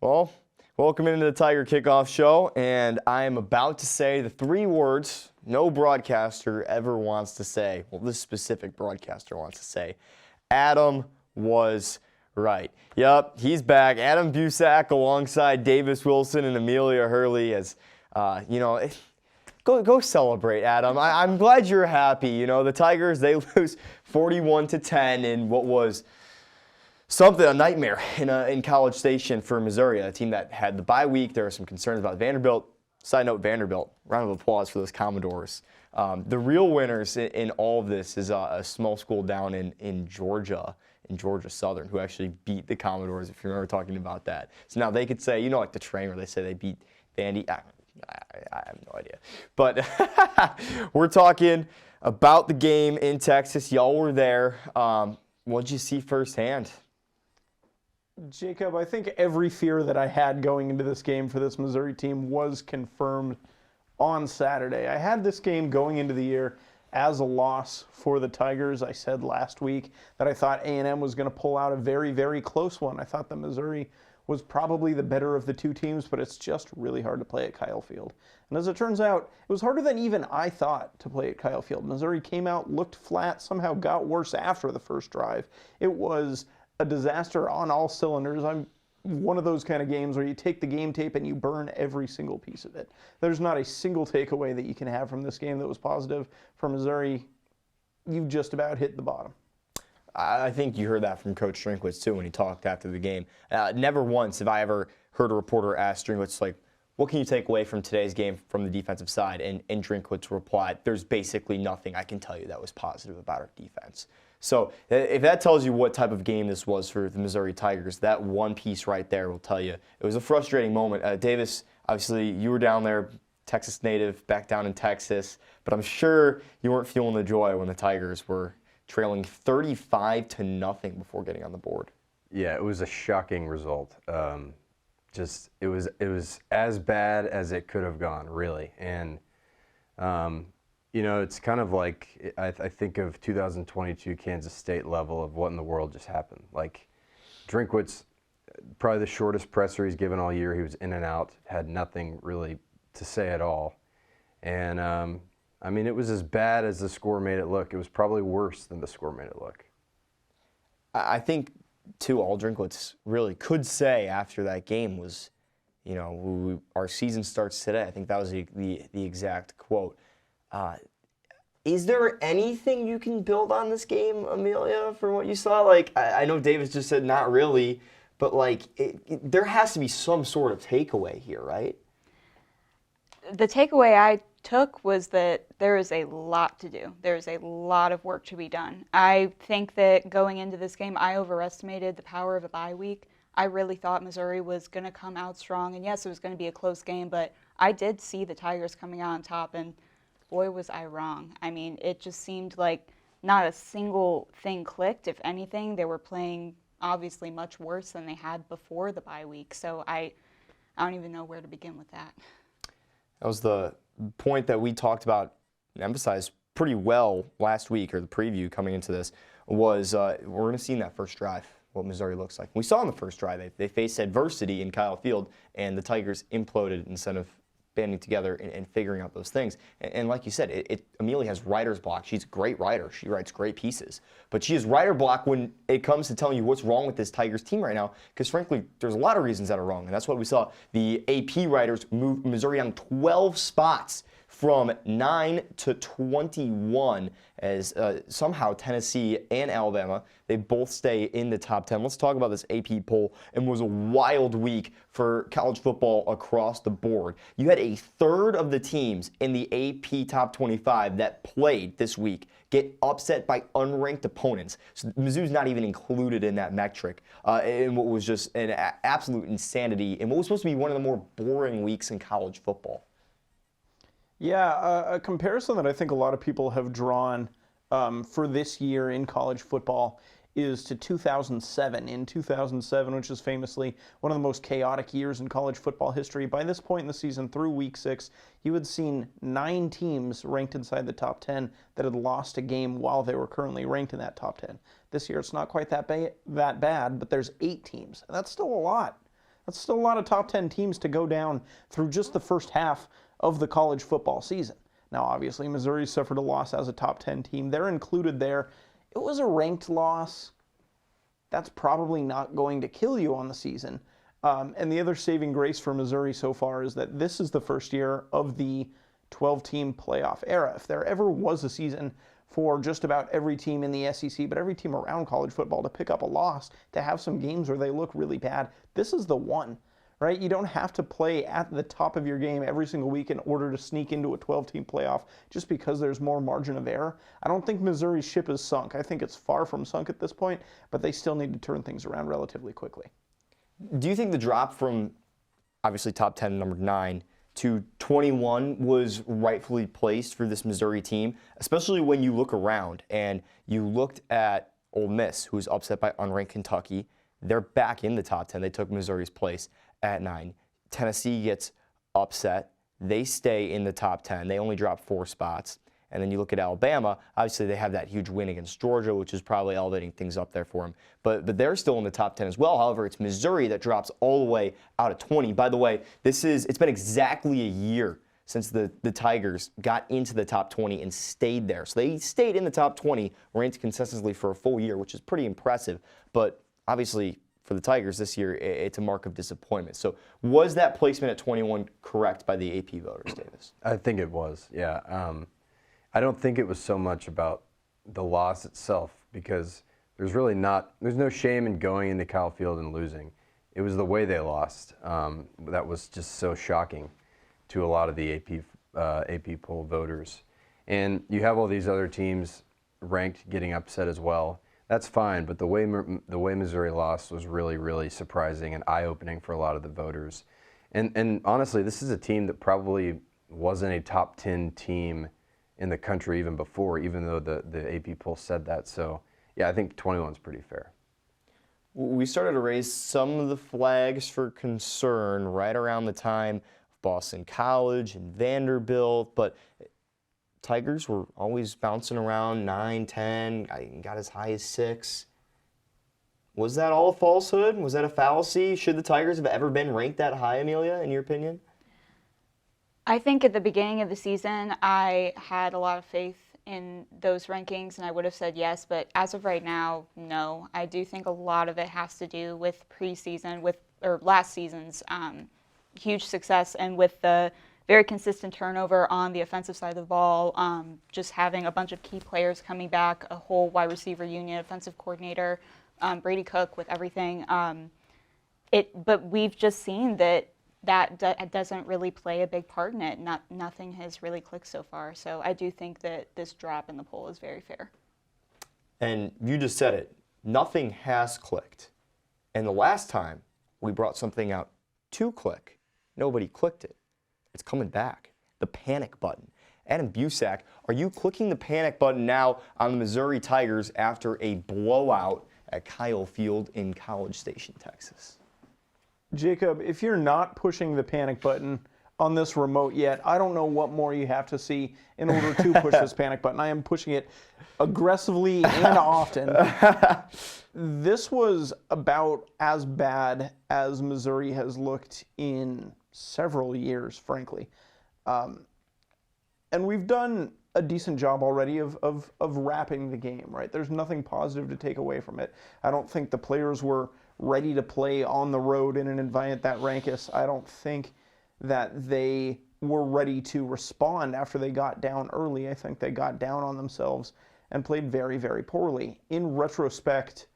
Well, welcome into the Tiger Kickoff show, and I am about to say the three words no broadcaster ever wants to say. Well, this specific broadcaster wants to say. Adam was right. Yep, he's back. Adam Busak alongside Davis Wilson and Amelia Hurley as, Go celebrate, Adam. I'm glad you're happy. You know, the Tigers, they lose 41-10 in what was a nightmare in College Station for Missouri, a team that had the bye week. There were some concerns about Vanderbilt. Side note, Vanderbilt, round of applause for those Commodores. The real winners in all of this is a small school down in Georgia Southern, who actually beat the Commodores, if you remember talking about that. So now they could say, like the train where they say they beat Vandy. I have no idea. But we're talking about the game in Texas. Y'all were there. What did you see firsthand? Jacob, I think every fear that I had going into this game for this Missouri team was confirmed on Saturday. I had this game going into the year as a loss for the Tigers. I said last week that I thought A&M was going to pull out a very, very close one. I thought that Missouri was probably the better of the two teams, but it's just really hard to play at Kyle Field. And as it turns out, it was harder than even I thought to play at Kyle Field. Missouri came out, looked flat, somehow got worse after the first drive. It was a disaster on all cylinders. I'm one of those kind of games where you take the game tape and you burn every single piece of it. There's not a single takeaway that you can have from this game that was positive. For Missouri, you just about hit the bottom. I think you heard that from Coach Drinkwitz, too, when he talked after the game. Never once have I ever heard a reporter ask Drinkwitz, like, what can you take away from today's game from the defensive side? And Drinkwitz replied, there's basically nothing I can tell you that was positive about our defense. So if that tells you what type of game this was for the Missouri Tigers, that one piece right there will tell you. It was a frustrating moment. Davis, obviously, you were down there, Texas native, back down in Texas, but I'm sure you weren't feeling the joy when the Tigers were trailing 35-0 before getting on the board. Yeah, it was a shocking result. It was as bad as it could have gone, really. And it's kind of like I think of 2022 Kansas State level of what in the world just happened. Like Drinkwitz, probably the shortest presser he's given all year. He was in and out, had nothing really to say at all, and it was as bad as the score made it look. It was probably worse than the score made it look. I think, too, all Drinkwitz really could say after that game was, our season starts today. I think that was the exact quote. Is there anything you can build on this game, Amelia, from what you saw? Like, I know Davis just said not really, but, there has to be some sort of takeaway here, right? The takeaway I took was that there is a lot to do. There's a lot of work to be done. I think that going into this game, I overestimated the power of a bye week. I really thought Missouri was going to come out strong, and yes, it was going to be a close game, but I did see the Tigers coming out on top, and boy, was I wrong. I mean, it just seemed like not a single thing clicked. If anything, they were playing obviously much worse than they had before the bye week, so I don't even know where to begin with that. That was the point that we talked about and emphasized pretty well last week, or the preview coming into this, was we're going to see in that first drive what Missouri looks like. We saw in the first drive they faced adversity in Kyle Field, and the Tigers imploded instead of banding together and figuring out those things. And like you said, Amelia has writer's block. She's a great writer. She writes great pieces. But she has writer block when it comes to telling you what's wrong with this Tigers team right now, because frankly, there's a lot of reasons that are wrong. And that's what we saw. The AP writers moved Missouri down 12 spots from 9 to 21 as somehow Tennessee and Alabama, they both stay in the top 10. Let's talk about this AP poll. It was a wild week for college football across the board. You had a third of the teams in the AP top 25 that played this week get upset by unranked opponents. So Mizzou's not even included in that metric, in what was just an absolute insanity in what was supposed to be one of the more boring weeks in college football. Yeah, a comparison that I think a lot of people have drawn for this year in college football is to 2007. In 2007, which is famously one of the most chaotic years in college football history, by this point in the season, through week 6, you had seen 9 teams ranked inside the top 10 that had lost a game while they were currently ranked in that top 10. This year, it's not quite that bad, but there's 8 teams, and that's still a lot. That's still a lot of top 10 teams to go down through just the first half of the college football season. Now, obviously, Missouri suffered a loss as a top 10 team. They're included there. It was a ranked loss. That's probably not going to kill you on the season. And the other saving grace for Missouri so far is that this is the first year of the 12-team playoff era. If there ever was a season for just about every team in the SEC, but every team around college football to pick up a loss, to have some games where they look really bad, this is the one, right? You don't have to play at the top of your game every single week in order to sneak into a 12-team playoff just because there's more margin of error. I don't think Missouri's ship is sunk. I think it's far from sunk at this point, but they still need to turn things around relatively quickly. Do you think the drop from obviously top 10, number 9, to 21 was rightfully placed for this Missouri team, especially when you look around and you looked at Ole Miss, who was upset by unranked Kentucky. They're back in the top 10. They took Missouri's place at 9. Tennessee gets upset. They stay in the top 10. They only drop 4 spots. And then you look at Alabama, obviously they have that huge win against Georgia, which is probably elevating things up there for them. But they're still in the top 10 as well. However, it's Missouri that drops all the way out of 20. By the way, it's been exactly a year since the Tigers got into the top 20 and stayed there. So they stayed in the top 20, ranked consistently for a full year, which is pretty impressive. But obviously, for the Tigers this year, it's a mark of disappointment. So was that placement at 21 correct by the AP voters, Davis? I think it was, yeah. I don't think it was so much about the loss itself, because there's no shame in going into Kyle Field and losing. It was the way they lost that was just so shocking to a lot of the AP poll voters. And you have all these other teams ranked getting upset as well. That's fine, but the way Missouri lost was really, really surprising and eye-opening for a lot of the voters. And honestly, this is a team that probably wasn't a top 10 team in the country even before, even though the AP poll said that. So, yeah, I think 21 is pretty fair. We started to raise some of the flags for concern right around the time of Boston College and Vanderbilt, but Tigers were always bouncing around 9, 10, got as high as 6. Was that all a falsehood? Was that a fallacy? Should the Tigers have ever been ranked that high, Amelia, in your opinion? I think at the beginning of the season, I had a lot of faith in those rankings, and I would have said yes, but as of right now, no. I do think a lot of it has to do with preseason, or last season's huge success, and with the very consistent turnover on the offensive side of the ball, just having a bunch of key players coming back, a whole wide receiver union, offensive coordinator, Brady Cook with everything. But we've just seen that doesn't really play a big part in it. Nothing has really clicked so far. So I do think that this drop in the poll is very fair. And you just said it. Nothing has clicked. And the last time we brought something out to click, nobody clicked it. It's coming back. The panic button. Adam Busak, are you clicking the panic button now on the Missouri Tigers after a blowout at Kyle Field in College Station, Texas? Jacob, if you're not pushing the panic button on this remote yet, I don't know what more you have to see in order to push this panic button. I am pushing it aggressively and often. This was about as bad as Missouri has looked in several years, frankly. And we've done a decent job already of wrapping the game, right? There's nothing positive to take away from it. I don't think the players were ready to play on the road in an environment that raucous. I don't think that they were ready to respond after they got down early. I think they got down on themselves and played very, very poorly. In retrospect,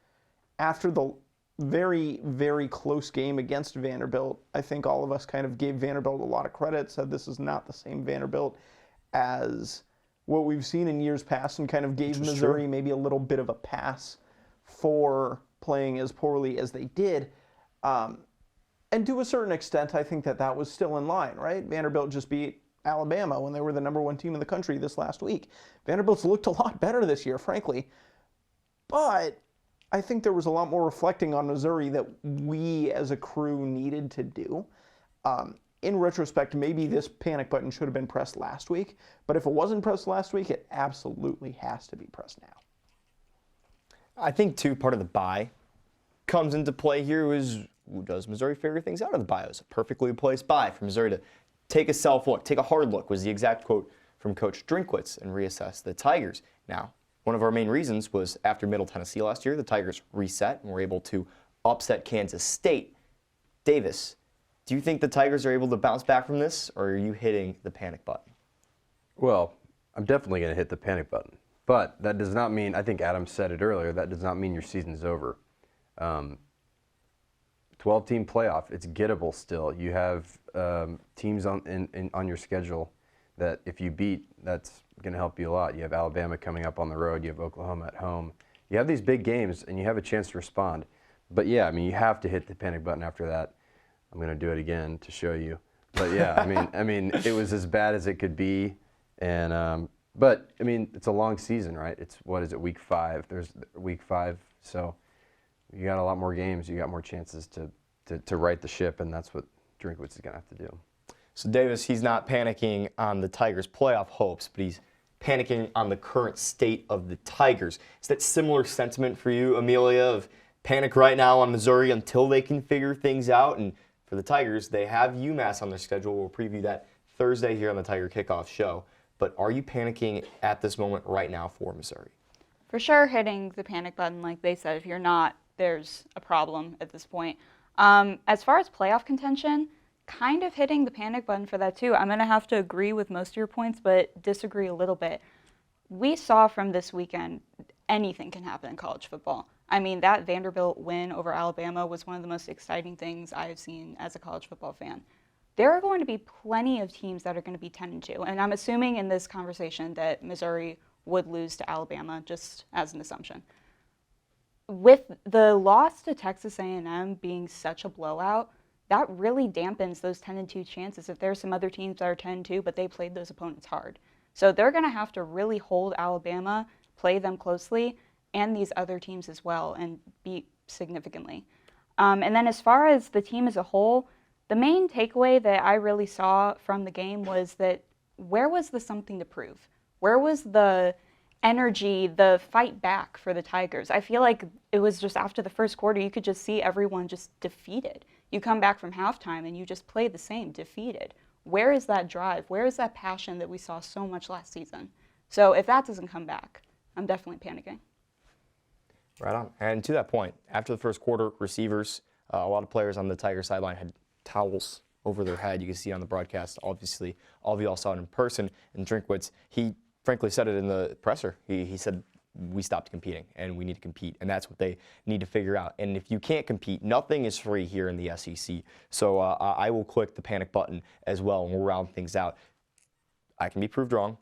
after the very, very close game against Vanderbilt, I think all of us kind of gave Vanderbilt a lot of credit, said this is not the same Vanderbilt as what we've seen in years past, and kind of gave Missouri maybe a little bit of a pass for playing as poorly as they did. And to a certain extent, I think that was still in line, right? Vanderbilt just beat Alabama when they were the #1 team in the country this last week. Vanderbilt's looked a lot better this year, frankly. But I think there was a lot more reflecting on Missouri that we as a crew needed to do. In retrospect, maybe this panic button should have been pressed last week, but if it wasn't pressed last week, it absolutely has to be pressed now. I think, too, part of the bye comes into play here. It was does Missouri figure things out in the bios? A perfectly placed bye for Missouri to take a self-look, take a hard look, was the exact quote from Coach Drinkwitz, and reassess the Tigers. Now, one of our main reasons was after Middle Tennessee last year, the Tigers reset and were able to upset Kansas State. Davis, do you think the Tigers are able to bounce back from this, or are you hitting the panic button? Well, I'm definitely going to hit the panic button. But that does not mean, I think Adam said it earlier, that does not mean your season's over. 12-team playoff, it's gettable still. You have teams on your schedule that if you beat, that's going to help you a lot. You have Alabama coming up on the road. You have Oklahoma at home. You have these big games, and you have a chance to respond. But, yeah, I mean, you have to hit the panic button after that. I'm going to do it again to show you. But, yeah, I mean, it was as bad as it could be. And but, I mean, it's a long season, right? It's, what is it, week 5? There's week 5. So you got a lot more games. You got more chances to right the ship, and that's what Drinkwitz is going to have to do. So, Davis, he's not panicking on the Tigers' playoff hopes, but he's panicking on the current state of the Tigers. Is that similar sentiment for you, Amelia, of panic right now on Missouri until they can figure things out? And for the Tigers, they have UMass on their schedule. We'll preview that Thursday here on the Tiger Kickoff show. But are you panicking at this moment right now for Missouri? For sure, hitting the panic button, like they said. If you're not, there's a problem at this point. As far as playoff contention, kind of hitting the panic button for that too. I'm going to have to agree with most of your points, but disagree a little bit. We saw from this weekend, anything can happen in college football. I mean, that Vanderbilt win over Alabama was one of the most exciting things I have seen as a college football fan. There are going to be plenty of teams that are going to be 10-2, and I'm assuming in this conversation that Missouri would lose to Alabama, just as an assumption. With the loss to Texas A&M being such a blowout, that really dampens those 10-2 chances. If there's some other teams that are 10-2, but they played those opponents hard. So they're going to have to really hold Alabama, play them closely, and these other teams as well, and beat significantly. And then as far as the team as a whole, the main takeaway that I really saw from the game was that where was the something to prove? Where was the energy, the fight back for the Tigers? I feel like it was just after the first quarter, you could just see everyone just defeated. You come back from halftime and you just play the same, defeated. Where is that drive? Where is that passion that we saw so much last season? So if that doesn't come back, I'm definitely panicking. Right on. And to that point, after the first quarter, receivers, a lot of players on the Tiger sideline had towels over their head. You can see on the broadcast, obviously, all of you all saw it in person. And Drinkwitz, he frankly said it in the presser. He said, we stopped competing, and we need to compete, and that's what they need to figure out. And if you can't compete, nothing is free here in the SEC. So I will click the panic button as well, and we'll round things out. I can be proved wrong.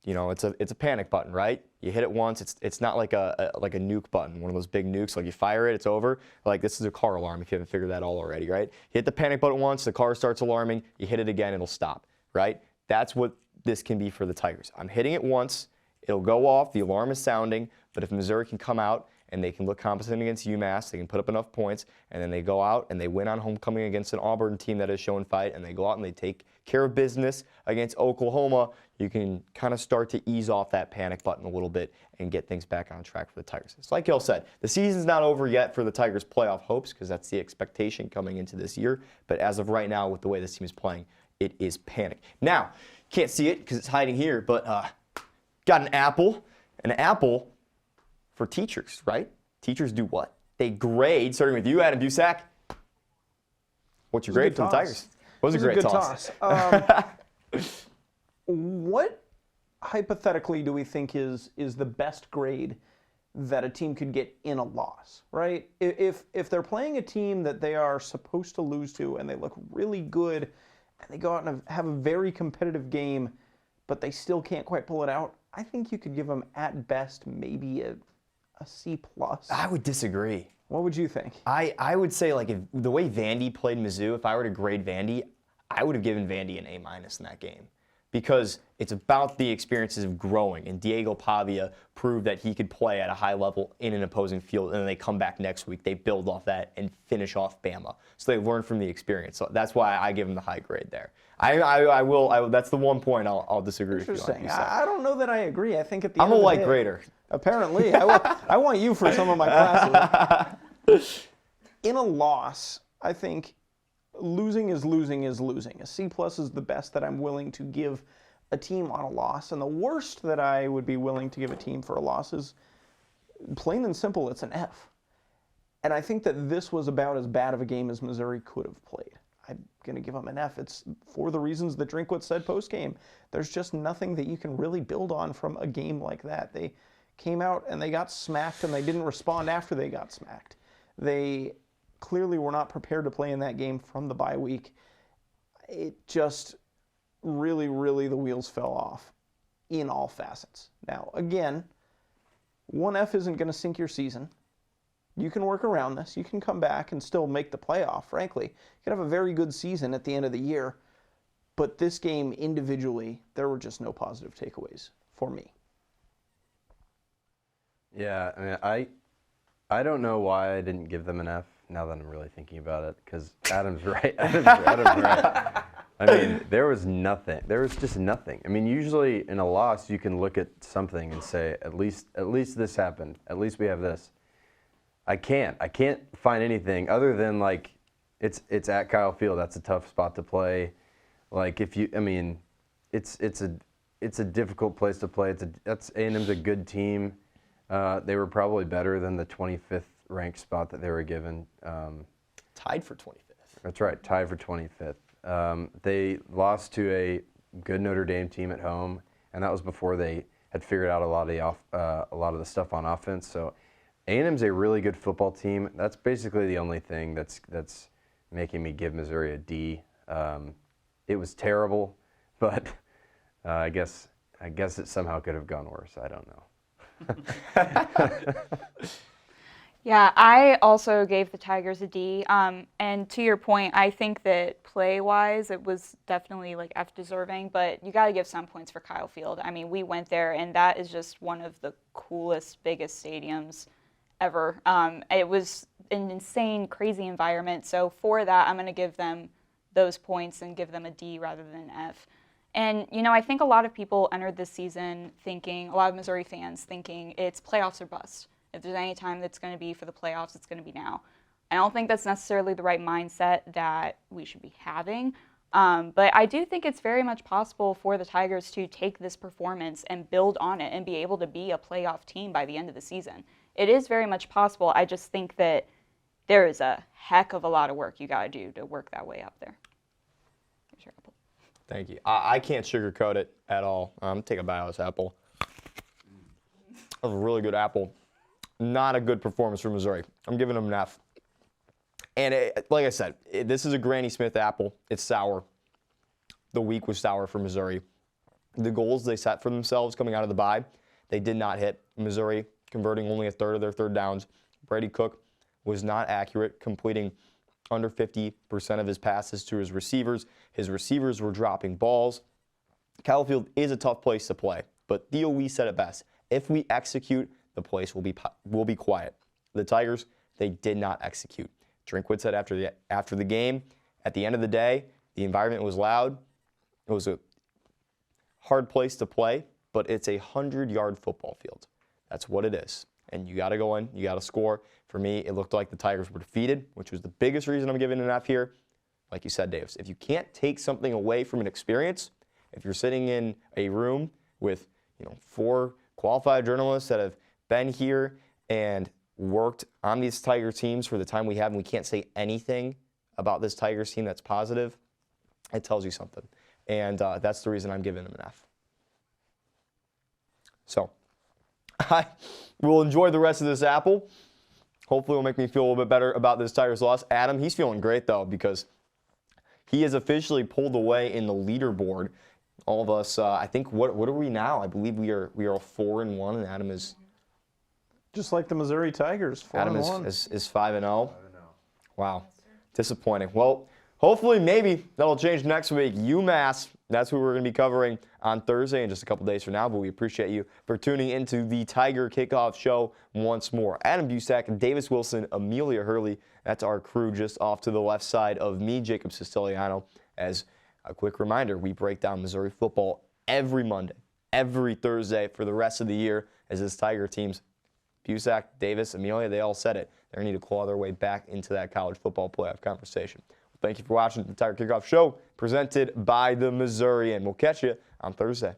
You know, it's a panic button, right? You hit it once. It's not like a nuke button, one of those big nukes. Like you fire it, it's over. Like this is a car alarm. If you haven't figured that all already, right? You hit the panic button once, the car starts alarming. You hit it again, it'll stop, right? That's what this can be for the Tigers. I'm hitting it once. It'll go off. The alarm is sounding. But if Missouri can come out and they can look competent against UMass, they can put up enough points, and then they go out and they win on homecoming against an Auburn team that has shown fight, and they go out and they take care of business against Oklahoma, you can kind of start to ease off that panic button a little bit and get things back on track for the Tigers. It's like y'all said, the season's not over yet for the Tigers' playoff hopes because that's the expectation coming into this year. But as of right now, with the way this team is playing, it is panic. Now, can't see it because it's hiding here, but got an apple. An apple for teachers, right? Teachers do what? They grade, starting with you, Adam Dusack. What's your grade for the Tigers? It was a great toss. What hypothetically do we think is the best grade that a team could get in a loss, right? If they're playing a team that they are supposed to lose to and they look really good and they go out and have a very competitive game, but they still can't quite pull it out, I think you could give them at best maybe a C+. I would disagree. What would you think? I would say, like, if the way Vandy played Mizzou, if I were to grade Vandy, I would have given Vandy an A- in that game. Because it's about the experiences of growing. And Diego Pavia proved that he could play at a high level in an opposing field. And then they come back next week, they build off that and finish off Bama. So they learn from the experience. So that's why I give them the high grade there. I will. That's the one point I'll disagree with you on. Interesting. I don't know that I agree. I think at the end I'm a of the light day, grader. Apparently. I want you for some of my classes. In a loss, I think losing is losing is losing. A C+ is the best that I'm willing to give a team on a loss, and the worst that I would be willing to give a team for a loss is plain and simple, it's an F. And I think that this was about as bad of a game as Missouri could have played. I'm going to give them an F. It's for the reasons that Drinkwitz said post-game. There's just nothing that you can really build on from a game like that. They came out and they got smacked, and they didn't respond after they got smacked. They clearly were not prepared to play in that game from the bye week. It just really, really, the wheels fell off in all facets. Now, again, one F isn't going to sink your season. You can work around this. You can come back and still make the playoff, frankly. You can have a very good season at the end of the year. But this game, individually, there were just no positive takeaways for me. Yeah, I mean, I don't know why I didn't give them an F now that I'm really thinking about it, because Adam's right. Adam's right. I mean, there was nothing. There was just nothing. I mean, usually in a loss, you can look at something and say, at least this happened. At least we have this. I can't find anything other than, like, it's at Kyle Field. That's a tough spot to play. Like, it's a difficult place to play. That's A&M's a good team. They were probably better than the 25th ranked spot that they were given. Tied for 25th. That's right, tied for 25th. They lost to a good Notre Dame team at home, and that was before they had figured out a lot of the stuff on offense. So A&M's a really good football team. That's basically the only thing that's making me give Missouri a D. It was terrible, but I guess it somehow could have gone worse. I don't know. Yeah, I also gave the Tigers a D. And to your point, I think that play-wise, it was definitely like F deserving, but you got to give some points for Kyle Field. I mean, we went there, and that is just one of the coolest, biggest stadiums ever. It was an insane, crazy environment. So for that, I'm going to give them those points and give them a D rather than an F. And, you know, I think a lot of people entered this season thinking, a lot of Missouri fans thinking it's playoffs or bust. If there's any time that's going to be for the playoffs, it's going to be now. I don't think that's necessarily the right mindset that we should be having. But I do think it's very much possible for the Tigers to take this performance and build on it and be able to be a playoff team by the end of the season. It is very much possible. I just think that there is a heck of a lot of work you got to do to work that way up there. Here's your apple. Thank you. I can't sugarcoat it at all. Take a bite out of this apple. That was a really good apple. Not a good performance for Missouri. I'm giving them an F. And like I said, this is a Granny Smith apple. It's sour. The week was sour for Missouri. The goals they set for themselves coming out of the bye, they did not hit. Missouri converting only a third of their third downs. Brady Cook was not accurate, completing under 50% of his passes to his receivers. His receivers were dropping balls. Kyle Field is a tough place to play, but Theo Wee said it best. If we execute, the place will be quiet. The Tigers, they did not execute. Drinkwitz said after the game, at the end of the day, the environment was loud. It was a hard place to play, but it's a 100-yard football field. That's what it is. And you got to go in, you got to score. For me, it looked like the Tigers were defeated, which was the biggest reason I'm giving an F here. Like you said, Davis, if you can't take something away from an experience, if you're sitting in a room with 4 qualified journalists that have been here and worked on these Tiger teams for the time we have, and we can't say anything about this Tigers team that's positive, it tells you something. And that's the reason I'm giving them an F. So I will enjoy the rest of this apple. Hopefully it will make me feel a little bit better about this Tigers loss. Adam, he's feeling great, though, because he has officially pulled away in the leaderboard. All of us, I think, what are we now? I believe we are 4-1, and Adam is... Just like the Missouri Tigers, 4-1. Adam is 5-0. Wow. Disappointing. Well, hopefully, maybe that'll change next week. UMass, that's who we're going to be covering on Thursday in just a couple days from now. But we appreciate you for tuning into the Tiger Kickoff show once more. Adam Busak, Davis Wilson, Amelia Hurley. That's our crew just off to the left side of me, Jacob Siciliano. As a quick reminder, we break down Missouri football every Monday, every Thursday for the rest of the year as this Tiger team's Busak, Davis, Amelia, they all said it. They're going to need to claw their way back into that college football playoff conversation. Thank you for watching the Tiger Kickoff Show, presented by the Missourian. We'll catch you on Thursday.